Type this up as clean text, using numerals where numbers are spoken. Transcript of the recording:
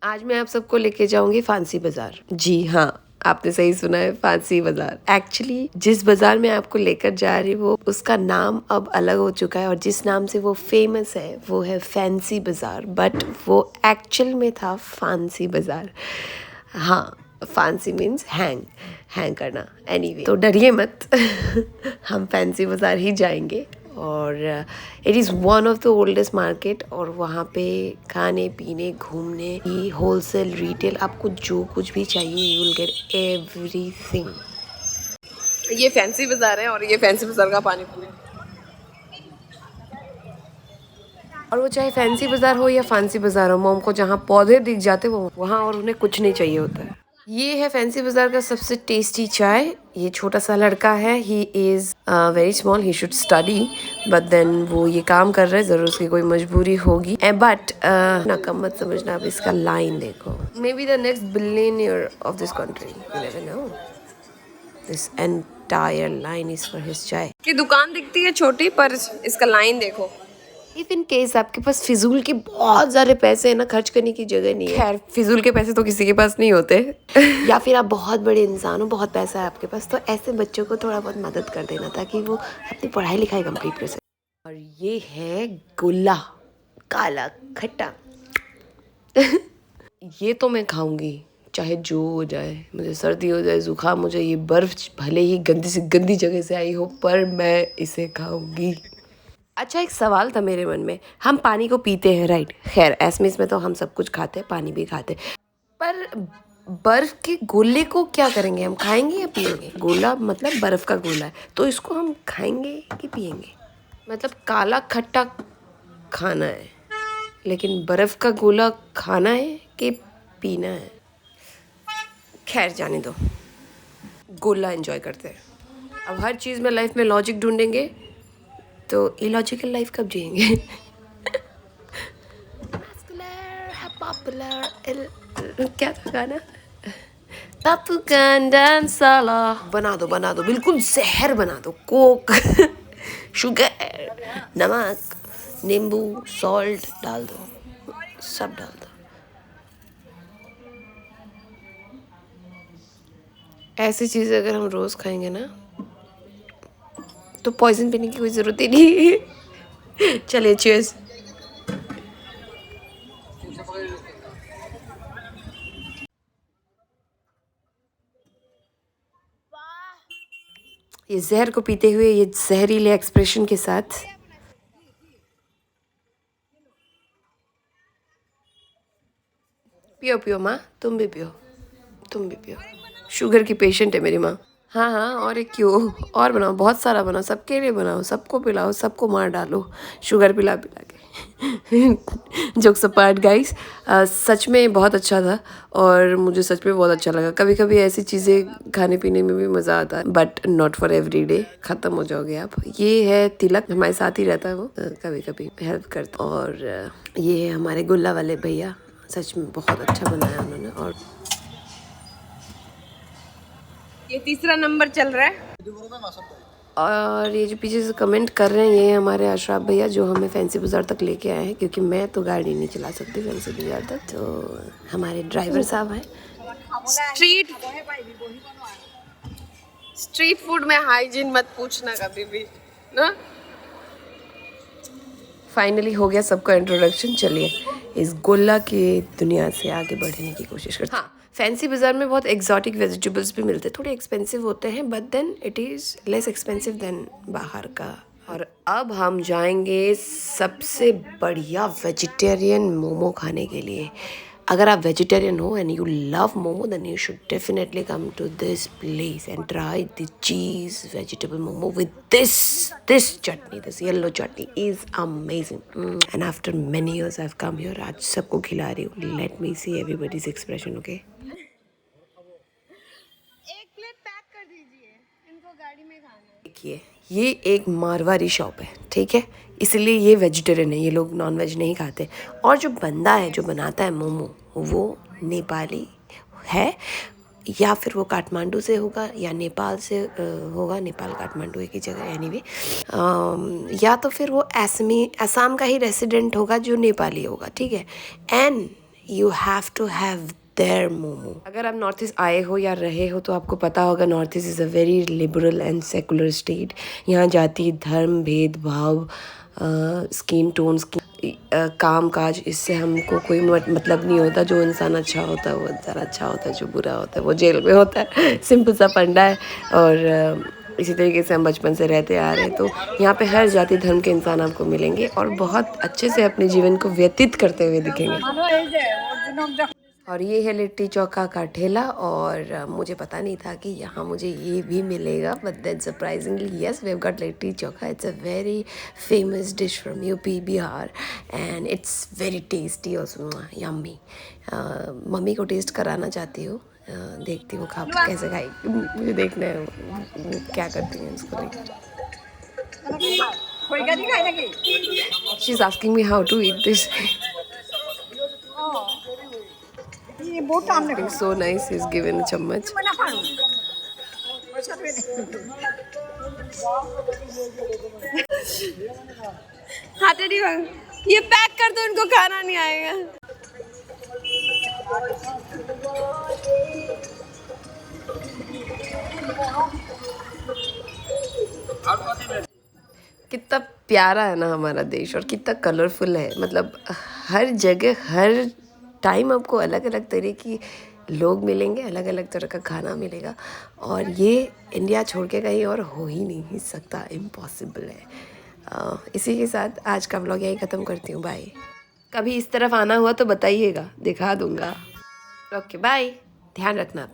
आज मैं आप सबको लेके जाऊंगी फांसी बाजार। जी हाँ, आपने सही सुना है, फांसी बाजार। एक्चुअली जिस बाजार में आपको लेकर जा रही वो उसका नाम अब अलग हो चुका है और जिस नाम से वो फेमस है वो है फैंसी बाजार, बट वो एक्चुअल में था फांसी बाजार। हाँ, फांसी मीन्स हैंग करना। एनीवे, तो डरिए मत हम फैंसी बाजार ही जाएंगे और it is one of the oldest market और वहाँ पे खाने पीने घूमने की होलसेल रिटेल, आपको जो कुछ भी चाहिए यू विल गेट एवरीथिंग। ये फैंसी बाजार है और ये फैंसी बाजार का पानी पूरी, और वो चाहे फैंसी बाजार हो या फैंसी बाजार हो, मोम को जहाँ पौधे दिख जाते वो वहाँ और उन्हें कुछ नहीं चाहिए होता है। ये है फैंसी बाजार का सबसे टेस्टी चाय। ये छोटा सा लड़का है, he is very small, he should study but then वो ये काम कर रहा है, ज़रूर उसकी कोई मजबूरी होगी। बट ना कम मत समझना, अब इसका लाइन देखो, may be the next billionaire of this country, you never know. This entire line is for his चाय। की दुकान दिखती है छोटी पर इसका लाइन देखो। इफ इन केस आपके पास फिजूल के बहुत सारे पैसे हैं ना, खर्च करने की जगह नहीं है। खैर, फिजूल के पैसे तो किसी के पास नहीं होते या फिर आप बहुत बड़े इंसान हो, बहुत पैसा है आपके पास, तो ऐसे बच्चों को थोड़ा बहुत मदद कर देना ताकि वो अपनी पढ़ाई लिखाई कंप्लीट कर सके। और ये है गोला, काला खट्टा ये तो मैं खाऊंगी चाहे जो हो जाए, मुझे सर्दी हो जाए, जुकाम हो जाए, ये बर्फ भले ही गंदी से गंदी जगह से आई हो, पर मैं इसे खाऊंगी। अच्छा, एक सवाल था मेरे मन में, हम पानी को पीते हैं राइट, खैर एसमिस में तो हम सब कुछ खाते हैं, पानी भी खाते हैं, पर बर्फ के गोले को क्या करेंगे, हम खाएंगे या पिएंगे? गोला मतलब बर्फ का गोला है, तो इसको हम खाएंगे कि पिएंगे? मतलब काला खट्टा खाना है लेकिन बर्फ का गोला खाना है कि पीना है? खैर जाने दो, गोला एंजॉय करते हैं। अब हर चीज़ में लाइफ में लॉजिक ढूंढेंगे तो इलॉजिकल लाइफ कब जिएंगे? क्या था गाना? बना दो बिल्कुल जहर बना दो, कोक शुगर नमक नींबू सॉल्ट डाल दो, सब डाल दो। ऐसी चीज़ें अगर हम रोज़ खाएंगे ना तो पॉइजन पीने की कोई ज़रूरत ही नहीं। चलिए चीयर्स। ये जहर को पीते हुए ये जहरीले एक्सप्रेशन के साथ पियो पियो माँ, तुम भी पियो, तुम भी पियो। शुगर की पेशेंट है मेरी माँ। हाँ हाँ, और एक क्यों, और बनाओ, बहुत सारा बनाओ, सबके लिए बनाओ, सबको पिलाओ, सबको मार डालो शुगर पिला पिला के। जोक्स अपार्ट गाइस, सच में बहुत अच्छा था और मुझे सच में बहुत अच्छा लगा। कभी कभी ऐसी चीज़ें खाने पीने में भी मज़ा आता है, but not for every day. ख़त्म हो जाओगे आप। ये है तिलक, हमारे साथ ही रहता है वो, कभी कभी हेल्प करता। और ये है हमारे गुल्ला वाले भैया, सच में बहुत अच्छा बनाया उन्होंने। और ये तीसरा नंबर चल रहा है। और ये जो पीछे से कमेंट कर रहे हैं ये हमारे अशराफ भैया जो हमें फैंसी बाजार तक लेके आए हैं, क्योंकि मैं तो गाड़ी नहीं चला सकती फैंसी बाजार तक, तो हमारे ड्राइवर साहब हैं। स्ट्रीट फूड में हाइजीन मत पूछना कभी भी ना। फाइनली हो गया सबका इंट्रोडक्शन। चलिए इस गोला की दुनिया से आगे बढ़ने की कोशिश करते हैं। हाँ, फैंसी बाज़ार में बहुत एक्जॉटिक वेजिटेबल्स भी मिलते हैं, थोड़े एक्सपेंसिव होते हैं but then it is less expensive than बाहर का। और अब हम जाएंगे सबसे बढ़िया वेजिटेरियन मोमो खाने के लिए। अगर आप वेजिटेरियन हो and you love momo then you should definitely come to this place and try the cheese vegetable momo with this chutney, this yellow chutney is amazing. And after many years I've come here, आज सबको खिला रही हूँ। Let me see everybody's expression, okay? एक plate pack कर दीजिए, इनको गाड़ी में खाना है। देखिए ये एक मारवाड़ी शॉप है, ठीक है, इसलिए ये वेजिटेरियन है, ये लोग नॉन वेज नहीं खाते। और जो बंदा है जो बनाता है मोमो वो नेपाली है, या फिर वो काठमांडू से होगा या नेपाल से होगा, नेपाल काठमांडू एक ही जगह एनीवे, या तो फिर वो असमी असम का ही रेसिडेंट होगा जो नेपाली होगा, ठीक है। And you have to have their momo. अगर आप नॉर्थ ईस्ट आए हो या रहे हो तो आपको पता होगा north east is a very liberal and secular state. यहाँ जाति धर्म भेदभाव स्किन टोन काम काज इससे हमको कोई मतलब नहीं होता। जो इंसान अच्छा होता है वो इंसान अच्छा होता है, जो बुरा होता है वो जेल में होता है। सिंपल सा फंडा है। और इसी तरीके से हम बचपन से रहते आ रहे हैं। तो यहाँ पे हर जाति धर्म के इंसान आपको मिलेंगे और बहुत अच्छे से अपने जीवन को व्यतीत करते हुए दिखेंगे। और ये है लिट्टी चोखा का ठेला। और मुझे पता नहीं था कि यहाँ मुझे ये भी मिलेगा, but then surprisingly yes we have got litti chokha. It's a very famous dish from UP Bihar and it's very tasty और यम्मी। मम्मी को टेस्ट कराना चाहती हूँ, देखती हूँ खा कैसे खाएगी। मुझे देखना है वो क्या करती है उसको लेकर। She is asking me how to eat this. It's so nice. He's given a चम्मच। ये पैक कर दो, इनको खाना नहीं आएगा। कितना प्यारा है ना हमारा देश और कितना कलरफुल है। मतलब हर जगह हर टाइम आपको अलग अलग तरह की लोग मिलेंगे, अलग अलग तरह का खाना मिलेगा। और ये इंडिया छोड़ के कहीं और हो ही नहीं सकता, इम्पॉसिबल है। इसी के साथ आज का व्लॉग यही ख़त्म करती हूँ। बाय। कभी इस तरफ आना हुआ तो बताइएगा, दिखा दूँगा। ओके बाय, ध्यान रखना अपना।